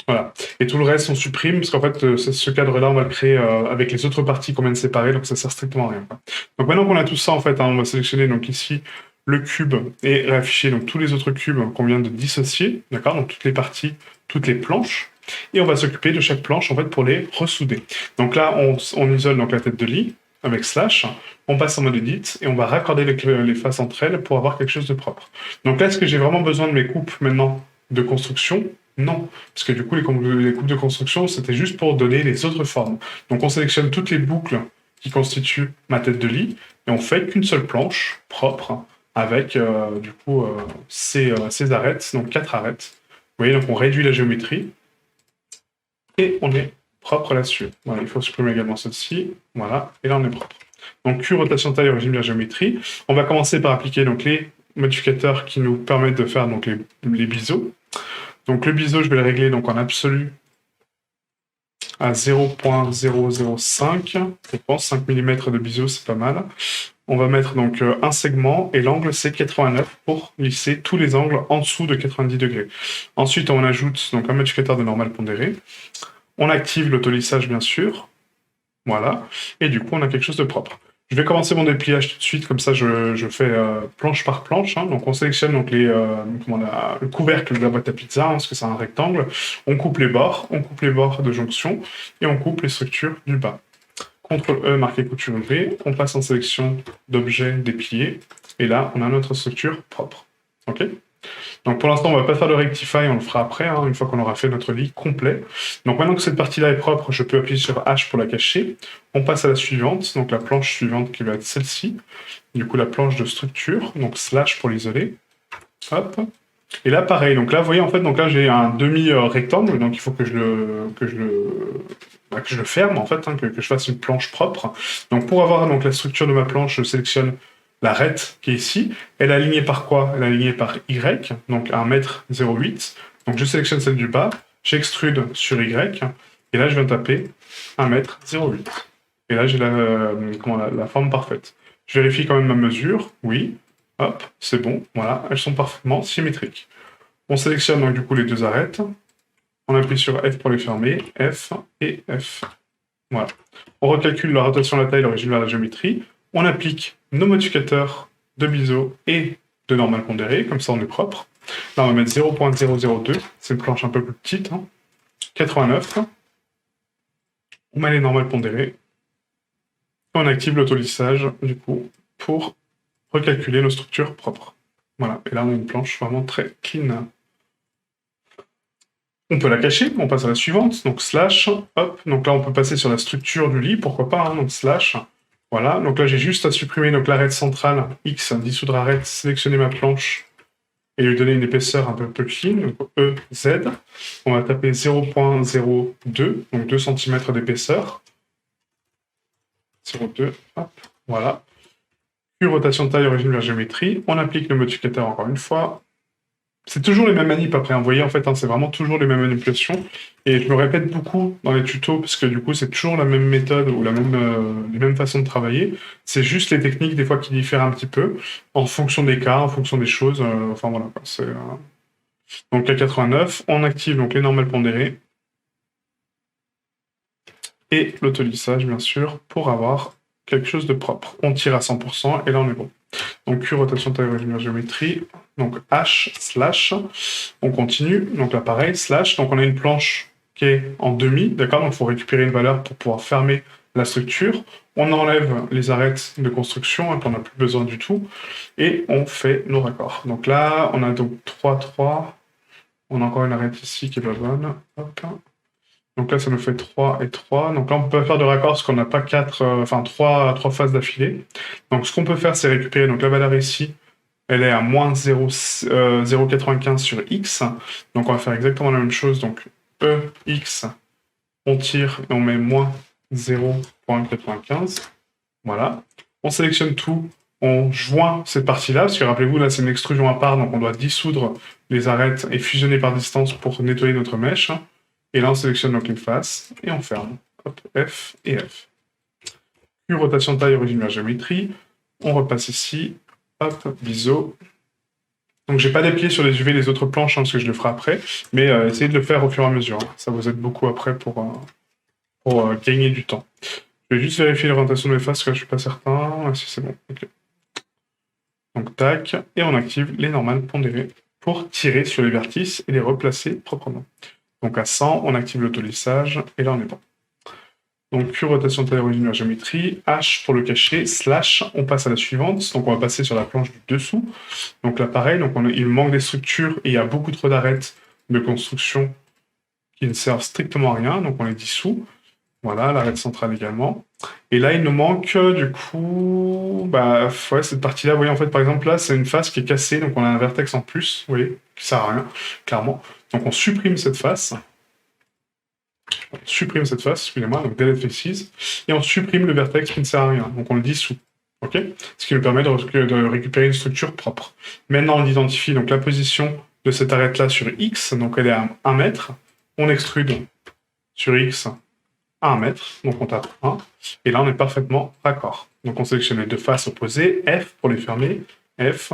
Voilà. Et tout le reste, on supprime, parce qu'en fait, ce cadre-là, on va le créer avec les autres parties qu'on vient de séparer, donc ça sert strictement à rien. Quoi. Donc maintenant qu'on a tout ça, en fait, hein, on va sélectionner donc ici le cube et réafficher donc tous les autres cubes qu'on vient de dissocier, d'accord, donc toutes les parties, toutes les planches, et on va s'occuper de chaque planche, en fait, pour les ressouder. Donc là, on isole donc la tête de lit avec slash, on passe en mode edit, et on va raccorder les faces entre elles pour avoir quelque chose de propre. Donc là, est-ce que j'ai vraiment besoin de mes coupes maintenant de construction? Non, parce que du coup, les coupes de construction, c'était juste pour donner les autres formes. Donc on sélectionne toutes les boucles qui constituent ma tête de lit, et on fait qu'une seule planche propre, avec du coup ces arêtes, donc 4 arêtes. Vous voyez, donc on réduit la géométrie, et on est propre là-dessus. Voilà, il faut supprimer également celle-ci, voilà, et là on est propre. Donc Q, rotation taille, origine de la géométrie. On va commencer par appliquer donc, les modificateurs qui nous permettent de faire donc, les biseaux. Donc le biseau, je vais le régler donc, en absolu à 0.005. Je pense 5 mm de biseau, c'est pas mal. On va mettre donc un segment et l'angle c'est 89 pour lisser tous les angles en dessous de 90 degrés. Ensuite, on ajoute donc un modificateur de normal pondéré. On active l'autolissage bien sûr. Voilà. Et du coup, on a quelque chose de propre. Je vais commencer mon dépliage tout de suite, comme ça je fais planche par planche. Hein. Donc on sélectionne donc le couvercle de la boîte à pizza, hein, parce que c'est un rectangle. On coupe les bords de jonction, et on coupe les structures du bas. CTRL E, marqué couture V, on passe en sélection d'objet déplié, et là on a notre structure propre. Ok ? Donc pour l'instant, on ne va pas faire le rectify, on le fera après, hein, une fois qu'on aura fait notre lit complet. Donc maintenant que cette partie-là est propre, je peux appuyer sur H pour la cacher. On passe à la suivante, donc la planche suivante qui va être celle-ci. Du coup, la planche de structure, donc slash pour l'isoler. Hop. Et là, pareil. Donc là, vous voyez, en fait, donc là, j'ai un demi-rectangle, donc il faut que je le ferme, en fait, hein, que je fasse une planche propre. Donc pour avoir donc, la structure de ma planche, je sélectionne l'arête qui est ici. Elle est alignée par quoi? Elle est alignée par Y, donc 1,08 m. Donc je sélectionne celle du bas, j'extrude sur Y, et là je viens taper 1,08 m. Et là j'ai la forme parfaite. Je vérifie quand même ma mesure, oui, hop, c'est bon, voilà, elles sont parfaitement symétriques. On sélectionne donc du coup les deux arêtes, on appuie sur F pour les fermer, F et F. Voilà. On recalcule la rotation, la taille, l'origine vers la géométrie. On applique nos modificateurs de biseau et de normal pondéré, comme ça on est propre. Là on va mettre 0.002, c'est une planche un peu plus petite. Hein. 89. On met les normales pondérées. On active l'autolissage, du coup, pour recalculer nos structures propres. Voilà, et là on a une planche vraiment très clean. On peut la cacher, on passe à la suivante, donc slash, hop, donc là on peut passer sur la structure du lit, pourquoi pas, hein, donc slash, voilà, donc là j'ai juste à supprimer l'arête centrale, X, dissoudre arête, sélectionner ma planche, et lui donner une épaisseur un peu clean, donc E, Z, on va taper 0.02, donc 2 cm d'épaisseur, 0,2, hop, voilà, puis rotation de taille, origine vers géométrie, on applique le modificateur encore une fois. C'est toujours les mêmes manips après, hein. Vous voyez, en fait, hein, c'est vraiment toujours les mêmes manipulations. Et je me répète beaucoup dans les tutos, parce que du coup, c'est toujours la même méthode ou les mêmes façons de travailler. C'est juste les techniques, des fois, qui diffèrent un petit peu, en fonction des cas, en fonction des choses. Enfin, voilà. Quoi, donc, à 89, on active donc, les normales pondérées. Et l'autolissage, bien sûr, pour avoir quelque chose de propre. On tire à 100%, et là, on est bon. Donc Q, rotation taille, origine géométrie. Donc H, slash. On continue. Donc là, pareil, slash. Donc on a une planche qui est en demi, d'accord? Donc il faut récupérer une valeur pour pouvoir fermer la structure. On enlève les arêtes de construction, hein, qu'on n'a plus besoin du tout. Et on fait nos raccords. Donc là, on a donc 3, 3. On a encore une arête ici qui est pas bonne. Hop. Donc là, ça nous fait 3 et 3. Donc là, on peut pas faire de raccord parce qu'on n'a pas 3 phases d'affilée. Donc ce qu'on peut faire, c'est récupérer donc, la valeur ici. Elle est à moins 0,95 sur x. Donc on va faire exactement la même chose. Donc EX, on tire et on met moins 0,95. Voilà. On sélectionne tout. On joint cette partie-là, parce que rappelez-vous, là c'est une extrusion à part, donc on doit dissoudre les arêtes et fusionner par distance pour nettoyer notre mèche. Et là on sélectionne donc une face et on ferme. Hop, F et F. Puis rotation de taille, origine vers géométrie. On repasse ici. Hop, biseau. Donc j'ai pas déplié sur les UV les autres planches, parce que je le ferai après, mais essayez de le faire au fur et à mesure. Ça vous aide beaucoup après pour gagner du temps. Je vais juste vérifier l'orientation de mes faces, parce que je suis pas certain. Ah, si c'est bon, ok. Donc tac, et on active les normales pondérées pour tirer sur les vertices et les replacer proprement. Donc à 100, on active l'autolissage, et là on est bon. Donc Q, rotation de taille, origine vers géométrie, H pour le cacher, slash, on passe à la suivante, donc on va passer sur la planche du dessous. Donc là pareil, donc il manque des structures et il y a beaucoup trop d'arêtes de construction qui ne servent strictement à rien, donc on les dissout. Voilà, l'arête centrale également. Et là, il nous manque, du coup, cette partie-là, vous voyez, en fait, par exemple, là, c'est une face qui est cassée, donc on a un vertex en plus, vous voyez, qui sert à rien, clairement. Donc on supprime cette face. On supprime cette face, excusez-moi, donc delete faces, et on supprime le vertex qui ne sert à rien, donc on le dissout. Ok, ce qui nous permet de récupérer une structure propre. Maintenant, on identifie donc la position de cette arête-là sur X, donc elle est à 1 mètre. On extrude sur X à 1 mètre, donc on tape 1, et là on est parfaitement raccord. Donc on sélectionne les deux faces opposées, F pour les fermer, F,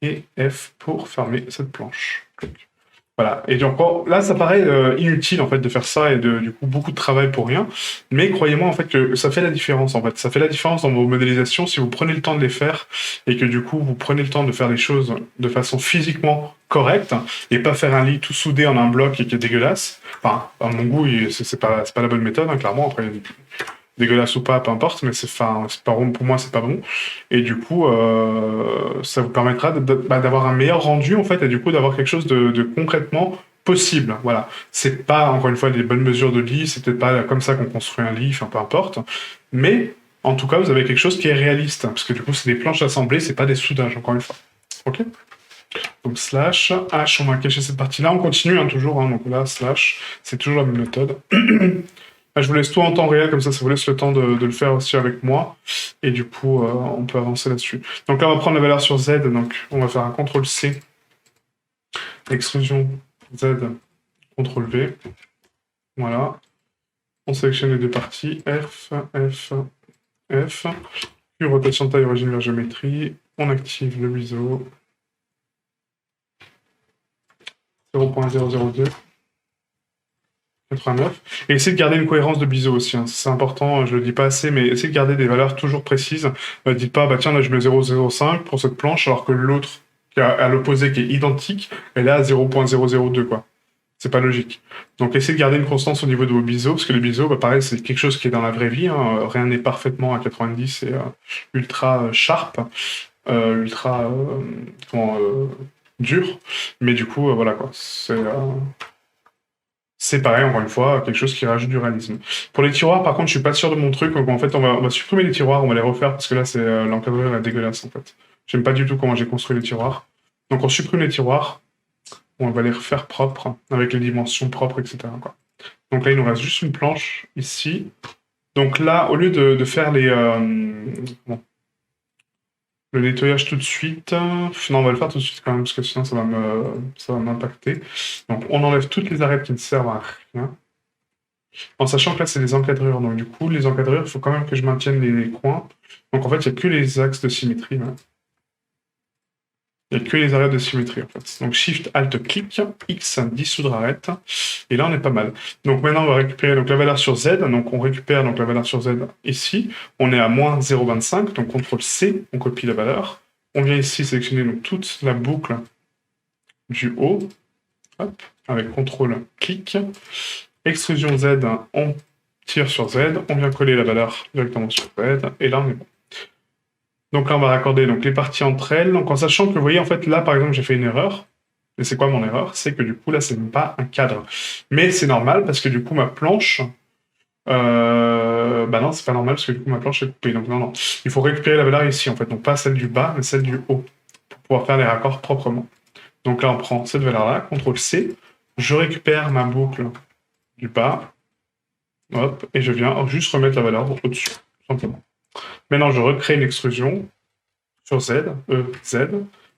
et F pour fermer cette planche. Donc, voilà, et donc là ça paraît inutile en fait de faire ça et du coup beaucoup de travail pour rien, mais croyez-moi en fait que ça fait la différence en fait, ça fait la différence dans vos modélisations si vous prenez le temps de les faire et que du coup vous prenez le temps de faire les choses de façon physiquement correcte et pas faire un lit tout soudé en un bloc et qui est dégueulasse. Enfin, à mon goût, c'est pas la bonne méthode, hein, clairement, après dégueulasse ou pas, peu importe, mais c'est pas bon, pour moi, c'est pas bon. Et du coup, ça vous permettra d'avoir un meilleur rendu, en fait, et du coup, d'avoir quelque chose de concrètement possible. Voilà. C'est pas, encore une fois, des bonnes mesures de lit, c'est peut-être pas comme ça qu'on construit un lit, enfin, peu importe. Mais, en tout cas, vous avez quelque chose qui est réaliste, parce que du coup, c'est des planches assemblées, c'est pas des soudages, encore une fois. Ok ? Donc slash, H, on va cacher cette partie-là, on continue, hein, toujours, hein, donc là, slash, c'est toujours la même méthode. Je vous laisse tout en temps réel, comme ça vous laisse le temps de le faire aussi avec moi. Et du coup, on peut avancer là-dessus. Donc là, on va prendre la valeur sur Z. Donc, on va faire un CTRL-C. Extrusion Z, CTRL-V. Voilà. On sélectionne les deux parties. F, F, F. Puis rotation de taille, origine vers géométrie. On active le biseau. 0.002. 89. Et essayez de garder une cohérence de biseau aussi, hein. C'est important, je le dis pas assez, mais essayez de garder des valeurs toujours précises. Dites pas, tiens, là je mets 0,05 pour cette planche, alors que l'autre, qui est à l'opposé, qui est identique, elle est à 0.002, quoi. C'est pas logique. Donc essayez de garder une constance au niveau de vos biseaux, parce que les biseaux, pareil, c'est quelque chose qui est dans la vraie vie, hein. Rien n'est parfaitement à 90 et ultra sharp, ultra dur, mais du coup, voilà quoi, c'est pareil, encore une fois, quelque chose qui rajoute du réalisme. Pour les tiroirs, par contre, je suis pas sûr de mon truc. Donc en fait, on va supprimer les tiroirs, on va les refaire parce que là, c'est l'encadreur est dégueulasse en fait. J'aime pas du tout comment j'ai construit les tiroirs. Donc on supprime les tiroirs, on va les refaire propres, avec les dimensions propres, etc. quoi. Donc là, il nous reste juste une planche ici. Donc là, au lieu de faire le nettoyage tout de suite. Non, on va le faire tout de suite quand même, parce que sinon ça va m'impacter. Donc on enlève toutes les arêtes qui ne servent à rien. En sachant que là c'est des encadrures. Donc du coup, les encadrures, il faut quand même que je maintienne les coins. Donc en fait, il n'y a que les axes de symétrie. Là. Il n'y a que les arêtes de symétrie en fait. Donc Shift, Alt, Clic, X, dissoudre arête. Et là on est pas mal. Donc maintenant on va récupérer donc, la valeur sur Z. Donc on récupère donc, la valeur sur Z ici. On est à moins 0,25. Donc CTRL C, on copie la valeur. On vient ici sélectionner donc, toute la boucle du haut. Hop, avec CTRL clic. Extrusion Z, on tire sur Z. On vient coller la valeur directement sur Z. Et là on est bon. Donc là, on va raccorder donc, les parties entre elles. Donc en sachant que, vous voyez, en fait, là, par exemple, j'ai fait une erreur. Et c'est quoi mon erreur? C'est que du coup, là, c'est même pas un cadre. Mais c'est normal parce que du coup, ma planche... bah non, c'est pas normal parce que du coup, ma planche est coupée. Donc non, non. Il faut récupérer la valeur ici, en fait. Donc pas celle du bas, mais celle du haut. Pour pouvoir faire les raccords proprement. Donc là, on prend cette valeur-là, CTRL-C. Je récupère ma boucle du bas. Hop, et je viens juste remettre la valeur au-dessus, tout simplement. Maintenant, je recrée une extrusion sur Z, Z,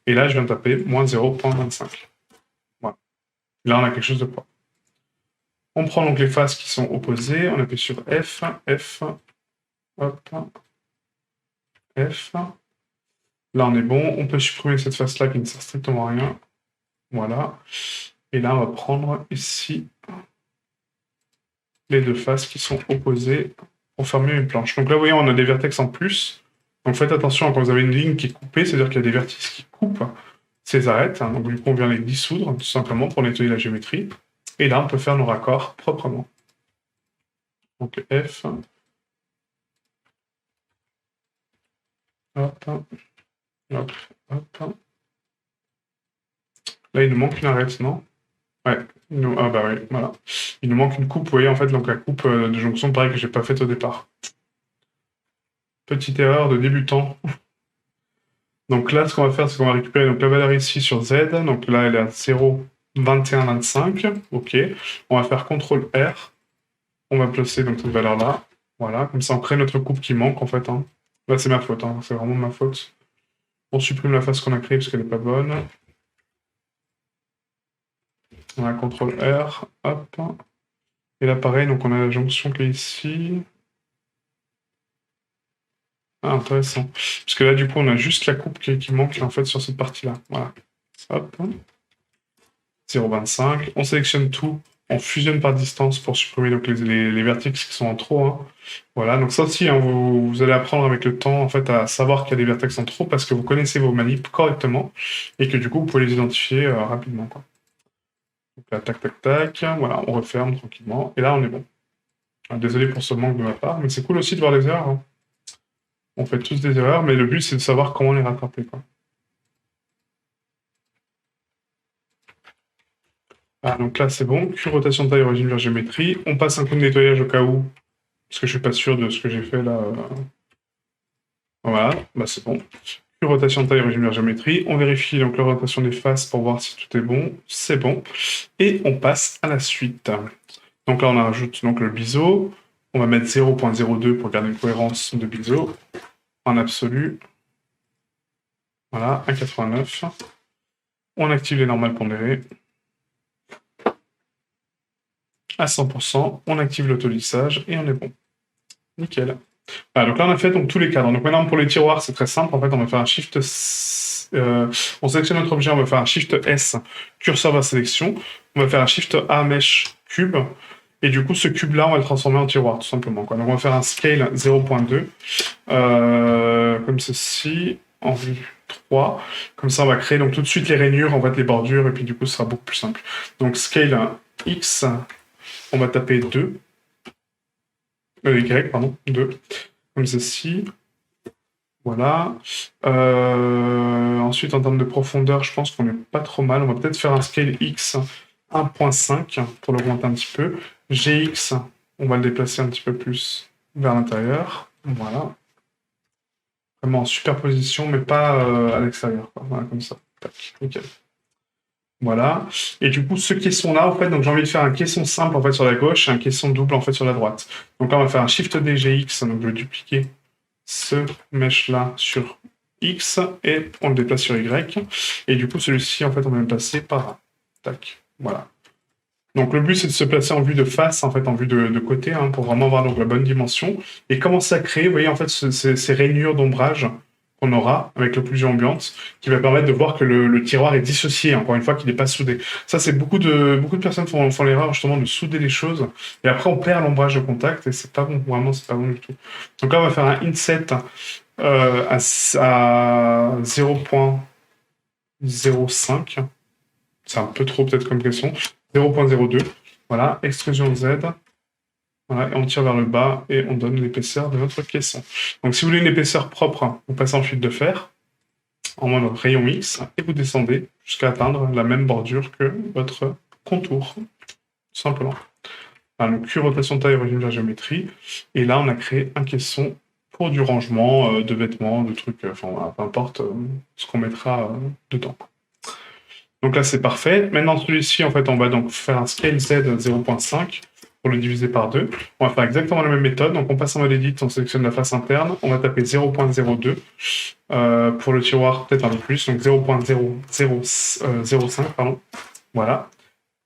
et là, je viens taper moins 0,25. Voilà. Là, on a quelque chose de propre. On prend donc les faces qui sont opposées, on appuie sur F, F, hop, F. Là, on est bon. On peut supprimer cette face-là qui ne sert strictement à rien. Voilà. Et là, on va prendre ici les deux faces qui sont opposées pour faire mieux une planche. Donc là, vous voyez, on a des vertex en plus. Donc faites attention quand vous avez une ligne qui est coupée, c'est-à-dire qu'il y a des vertices qui coupent ces arêtes. Donc du coup, on vient les dissoudre tout simplement pour nettoyer la géométrie. Et là, on peut faire nos raccords proprement. Donc F. Hop. Hop. Hop. Là, il nous manque une arête, non? Ouais. Ah bah oui, voilà. Il nous manque une coupe, vous voyez, en fait, donc la coupe de jonction, pareil, que j'ai pas faite au départ. Petite erreur de débutant. Donc là, ce qu'on va faire, c'est qu'on va récupérer donc, la valeur ici sur Z. Donc là, elle est à 0,2125. OK. On va faire CTRL-R. On va placer donc cette valeur-là. Voilà, comme ça, on crée notre coupe qui manque, en fait. Hein. Là, c'est ma faute. Hein. C'est vraiment ma faute. On supprime la face qu'on a créée parce qu'elle n'est pas bonne. On a CTRL-R. Hop. Et là, pareil, donc on a la jonction qui est ici. Ah, intéressant. Parce que là, du coup, on a juste la coupe qui manque, en fait, sur cette partie-là. Voilà. Hop. 0,25. On sélectionne tout. On fusionne par distance pour supprimer donc, les vertex qui sont en trop. Hein. Voilà. Donc ça aussi, hein, vous allez apprendre avec le temps, en fait, à savoir qu'il y a des vertex en trop parce que vous connaissez vos manips correctement et que, du coup, vous pouvez les identifier rapidement, quoi. Donc là, tac, tac, tac. Voilà, on referme tranquillement. Et là, on est bon. Désolé pour ce manque de ma part, mais c'est cool aussi de voir les erreurs. Hein. On fait tous des erreurs, mais le but, c'est de savoir comment les rattraper, quoi. Ah, donc là, c'est bon. Q, rotation de taille, origine vers géométrie. On passe un coup de nettoyage au cas où, parce que je suis pas sûr de ce que j'ai fait là. Voilà, bah c'est bon. Q, rotation de taille, origine vers géométrie. On vérifie donc la rotation des faces pour voir si tout est bon. C'est bon. Et on passe à la suite. Donc là, on ajoute donc le biseau. On va mettre 0,02 pour garder une cohérence de biseau. En absolu. Voilà, 1,89. On active les normales pondérées. À 100%, on active l'autolissage et on est bon. Nickel. Voilà, donc là, on a fait donc, tous les cadres. Donc maintenant, pour les tiroirs, c'est très simple. En fait, on va faire un Shift... on sélectionne notre objet, on va faire un Shift S, curseur vers sélection. On va faire un Shift A, Mesh, cube. Et du coup, ce cube-là, on va le transformer en tiroir, tout simplement. Quoi. Donc on va faire un Scale 0.2, comme ceci, en vue 3. Comme ça, on va créer donc, tout de suite les rainures, en fait, les bordures, et puis du coup, ce sera beaucoup plus simple. Donc Scale X... On va taper 2. Y, pardon, 2. Comme ceci. Voilà. Ensuite, en termes de profondeur, je pense qu'on n'est pas trop mal. On va peut-être faire un scale X 1.5 pour l'augmenter un petit peu. GX, on va le déplacer un petit peu plus vers l'intérieur. Voilà. Vraiment en superposition, mais pas à l'extérieur. Voilà, comme ça. Tac, nickel. Voilà. Et du coup, ce caisson-là, en fait, donc j'ai envie de faire un caisson simple en fait sur la gauche et un caisson double en fait sur la droite. Donc là, on va faire un Shift D GX, donc je vais dupliquer ce mesh-là sur X et on le déplace sur Y. Et du coup, celui-ci, en fait, on va le placer par là. Tac. Voilà. Donc le but, c'est de se placer en vue de face, en fait, en vue de côté, hein, pour vraiment avoir donc, la bonne dimension. Et commencer à créer, vous voyez, en fait, ces rainures d'ombrage qu'on aura avec l'occlusion ambiante, qui va permettre de voir que le tiroir est dissocié, encore une fois, qu'il n'est pas soudé. Ça, c'est beaucoup de personnes font l'erreur, justement, de souder les choses, et après, on perd l'ombrage de contact, et c'est pas bon, vraiment, c'est pas bon du tout. Donc là, on va faire un inset à 0.05. C'est un peu trop, peut-être, comme question. 0.02. Voilà, extrusion Z. Voilà, et on tire vers le bas et on donne l'épaisseur de notre caisson. Donc si vous voulez une épaisseur propre, vous passez en fil de fer. en mode rayon X et vous descendez jusqu'à atteindre la même bordure que votre contour, tout simplement. Alors, donc, rotation de taille, régime de la géométrie. Et là, on a créé un caisson pour du rangement de vêtements, de trucs, enfin, voilà, peu importe ce qu'on mettra dedans. Donc là, c'est parfait. Maintenant, celui-ci, en fait, on va donc faire un scale Z 0.5 pour le diviser par 2. On va faire exactement la même méthode. Donc, on passe en mode edit, on sélectionne la face interne. On va taper 0.02 pour le tiroir, peut-être un peu plus. Donc, 0.005, pardon. Voilà.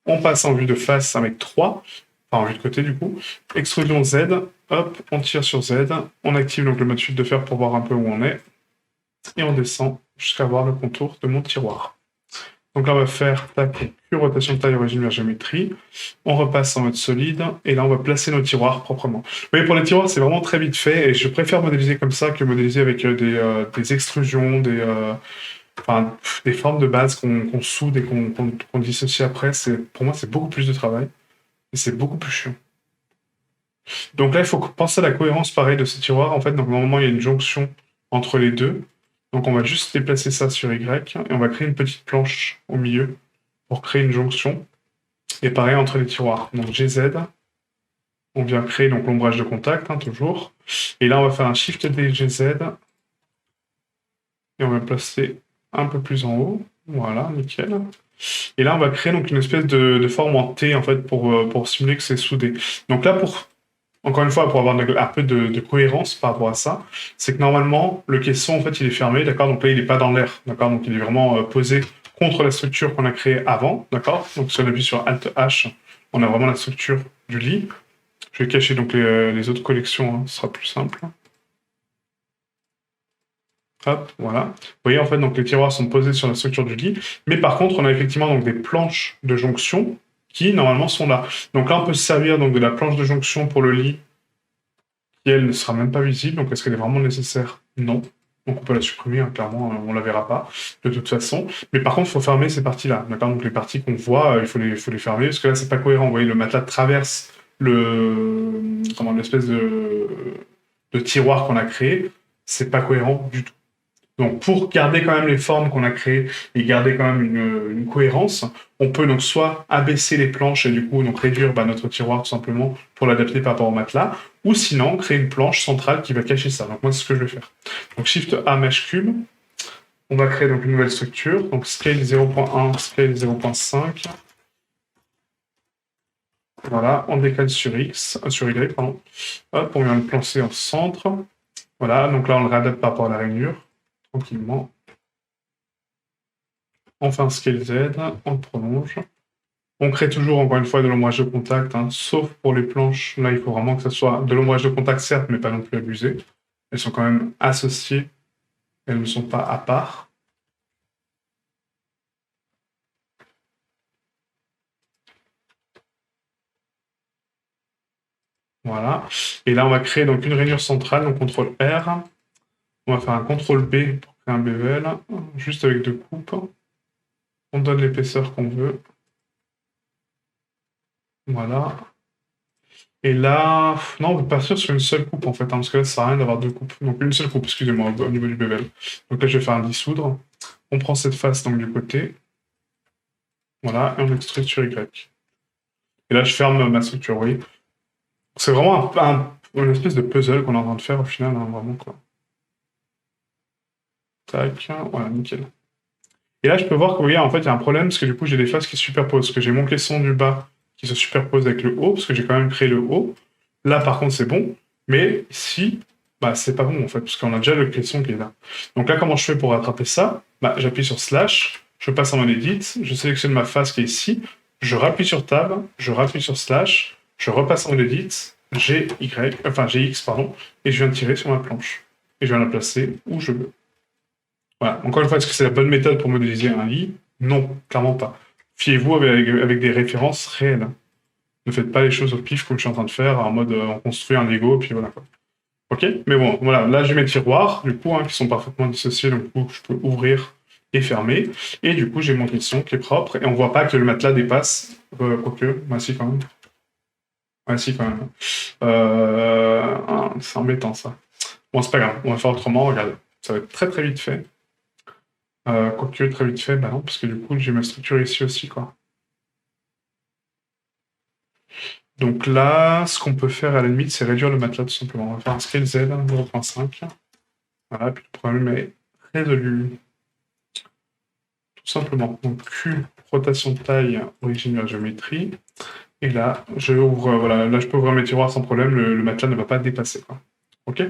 On passe en vue de face avec 3. Enfin, en vue de côté, du coup. Extrusion Z. Hop, on tire sur Z. On active donc le mode chute de fer pour voir un peu où on est. Et on descend jusqu'à voir le contour de mon tiroir. Donc là, on va faire tac, rotation de taille, origine vers géométrie. On repasse en mode solide, et là, on va placer nos tiroirs proprement. Vous voyez, pour les tiroirs, c'est vraiment très vite fait, et je préfère modéliser comme ça que modéliser avec des extrusions, des formes de base qu'on soude et qu'on dissocie après. Pour moi, c'est beaucoup plus de travail, et c'est beaucoup plus chiant. Donc là, il faut penser à la cohérence, pareil, de ces tiroirs. En fait, donc, normalement, il y a une jonction entre les deux. Donc on va juste déplacer ça sur Y, et on va créer une petite planche au milieu pour créer une jonction. Et pareil entre les tiroirs. Donc GZ, on vient créer donc l'ombrage de contact, toujours. Et là, on va faire un Shift D GZ, et on va placer un peu plus en haut. Voilà, nickel. Et là, on va créer donc une espèce de forme en T, en fait, pour simuler que c'est soudé. Donc là, encore une fois, pour avoir un peu de cohérence par rapport à ça, c'est que normalement, le caisson, en fait, il est fermé, d'accord? Donc là, il n'est pas dans l'air, d'accord? Donc il est vraiment posé contre la structure qu'on a créée avant, d'accord? Donc si on appuie sur Alt-H, on a vraiment la structure du lit. Je vais cacher donc les autres collections, ce sera plus simple. Hop, voilà. Vous voyez, en fait, donc les tiroirs sont posés sur la structure du lit, mais par contre, on a effectivement donc des planches de jonction qui, normalement, sont là. Donc là, on peut se servir donc de la planche de jonction pour le lit, qui, elle, ne sera même pas visible. Donc, est-ce qu'elle est vraiment nécessaire? Non. Donc, on peut la supprimer, hein, clairement, on la verra pas, de toute façon. Mais par contre, il faut fermer ces parties-là, d'accord? Donc, les parties qu'on voit, il faut les fermer, parce que là, c'est pas cohérent. Vous voyez, le matelas traverse l'espèce de tiroir qu'on a créé. C'est pas cohérent du tout. Donc, pour garder quand même les formes qu'on a créées et garder quand même une cohérence, on peut donc soit abaisser les planches et du coup donc réduire notre tiroir tout simplement pour l'adapter par rapport au matelas, ou sinon créer une planche centrale qui va cacher ça. Donc moi, c'est ce que je vais faire. Donc Shift A Mesh Cube, on va créer donc une nouvelle structure, donc Scale 0.1, Scale 0.5. Voilà, on décale sur X, sur Y, pardon. Hop, on vient le placer en centre. Voilà, donc là on le réadapte par rapport à la rainure, tranquillement. On fait un scale Z, on le prolonge. On crée toujours, encore une fois, de l'ombrage de contact, sauf pour les planches. Là, il faut vraiment que ça soit de l'ombrage de contact, certes, mais pas non plus abusé. Elles sont quand même associées, elles ne sont pas à part. Voilà. Et là, on va créer donc une rainure centrale, donc CTRL R. On va faire un CTRL B pour créer un bevel, juste avec 2 coupes. On donne l'épaisseur qu'on veut. Voilà. Et là, non, on peut partir sur une seule coupe en fait, parce que là, ça sert à rien d'avoir 2 coupes. Donc une seule coupe, excusez-moi, au niveau du bevel. Donc là, je vais faire un dissoudre. On prend cette face donc du côté. Voilà, et on extrude sur Y. Et là, je ferme ma structure, oui. C'est vraiment une espèce de puzzle qu'on est en train de faire au final, vraiment quoi. Tac, voilà, nickel. Et là, je peux voir que, vous voyez, en fait, il y a un problème, parce que du coup, j'ai des faces qui se superposent, parce que j'ai mon caisson du bas qui se superpose avec le haut, parce que j'ai quand même créé le haut. Là, par contre, c'est bon, mais ici, c'est pas bon, en fait, parce qu'on a déjà le caisson qui est là. Donc là, comment je fais pour rattraper ça? J'appuie sur slash, je passe en mode edit, je sélectionne ma face qui est ici, je rappuie sur tab, je rappuie sur slash, je repasse en mode edit, G, X, pardon, et je viens de tirer sur ma planche. Et je viens la placer où je veux. Voilà. Encore une fois, est-ce que c'est la bonne méthode pour modéliser un lit? Non, clairement pas. Fiez-vous avec des références réelles. Ne faites pas les choses au pif comme je suis en train de faire, en mode on construit un Lego, puis voilà quoi. Ok? Mais bon, voilà, là j'ai mes tiroirs, du coup, qui sont parfaitement dissociés, donc du coup, je peux ouvrir et fermer. Et du coup, j'ai mon caisson qui est propre, et on voit pas que le matelas dépasse. Quoique, si quand même. Si quand même. C'est embêtant ça. Bon, c'est pas grave, on va faire autrement, regardez. Ça va être très très vite fait. Quoique, très vite fait, bah non, parce que du coup, j'ai ma structure ici aussi, quoi. Donc là, ce qu'on peut faire à la limite, c'est réduire le matelas, tout simplement. On va faire un scale Z, 0.5. Voilà, puis le problème est résolu. Tout simplement. Donc Q, rotation de taille, origine de la géométrie. Et là, je ouvre, voilà, là je peux ouvrir mes tiroirs sans problème, le matelas ne va pas dépasser, quoi. Ok?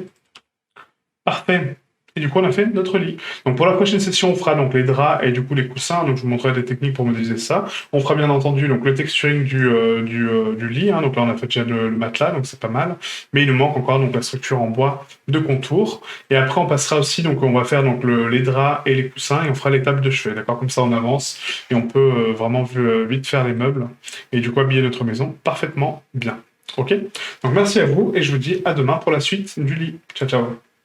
Parfait. Et du coup, on a fait notre lit. Donc pour la prochaine session, on fera donc les draps et du coup les coussins. Donc je vous montrerai des techniques pour modéliser ça. On fera bien entendu donc le texturing du lit. Hein. Donc là, on a fait déjà le matelas, donc c'est pas mal. Mais il nous manque encore donc la structure en bois de contour. Et après, on passera aussi, donc on va faire donc les draps et les coussins et on fera les tables de chevet. D'accord? Comme ça, on avance et on peut vraiment vite faire les meubles et du coup habiller notre maison parfaitement bien. Ok? Donc merci à vous et je vous dis à demain pour la suite du lit. Ciao, ciao.